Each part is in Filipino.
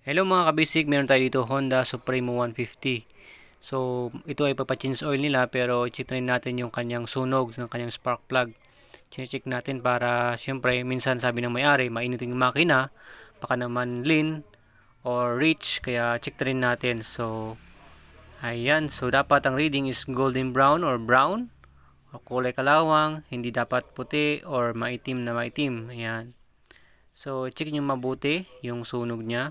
Hello mga kabisik, meron tayo dito Honda Supremo 150. So, ito ay papachange oil nila pero i-check rin natin yung kanyang sunog ng kanyang spark plug. Check natin para syempre minsan sabi ng may-ari mainit yung makina, baka naman lean or rich, kaya check rin natin. So, ayan. So, dapat ang reading is golden brown or brown o kulay kalawang, hindi dapat puti or maitim na maitim. Ayan. So, check nyo mabuti yung sunog niya.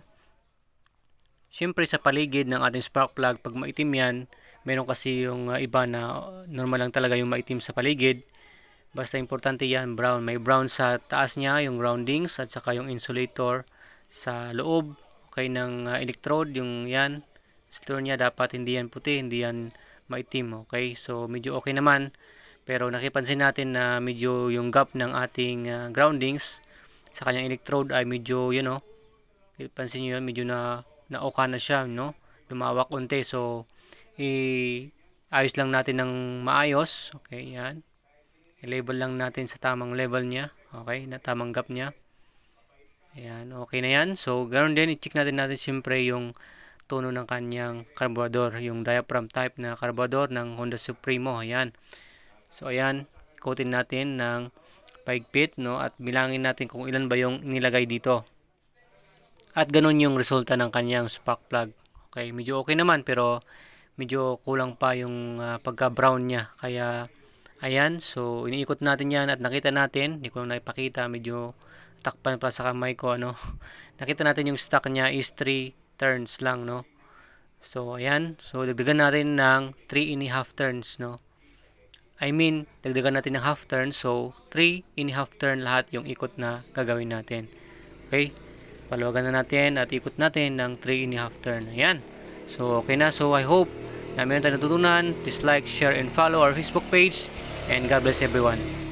Siyempre sa paligid ng ating spark plug, pag maitim yan, meron kasi yung iba na normal lang talaga yung maitim sa paligid. Basta importante yan, brown. May brown sa taas niya, yung groundings, at saka yung insulator sa loob, okay, ng electrode, yung yan. Insulator niya dapat hindi yan puti, hindi yan maitim, okay. So medyo okay naman, pero nakipansin natin na medyo yung gap ng ating groundings sa kanyang electrode ay medyo, pansin nyo yan, medyo na-oka na siya, no? Lumawak unti. So, ayos lang natin ng maayos. Okay, yan. I-label lang natin sa tamang level niya. Okay, na tamang gap niya. Ayan, okay na yan. So, ganoon din, i-check natin siyempre yung tono ng kanyang carburetor. Yung diaphragm type na carburetor ng Honda Supremo. Ayan. So, ayan. Ikutin natin ng paigpit, no? At bilangin natin kung ilan ba yung nilagay dito. At ganun yung resulta ng kanyang spark plug. Okay, medyo okay naman pero medyo kulang pa yung pagka-brown niya. Kaya ayan, so iniikot natin yan at nakita natin, hindi ko na ipakita, medyo takpan pa sa kamay ko, ano. Nakita natin yung stock niya is 3 turns lang, no. So ayan, so dagdagan natin ng 3.5 turns, no. I mean, dagdagan natin ng half turn, so 3.5 turn lahat yung ikot na gagawin natin. Okay? Paluwagan na natin at ikot natin ng 3.5 turn. Ayan. So, okay na. So, I hope na meron tayong natutunan. Please like, share, and follow our Facebook page. And God bless everyone.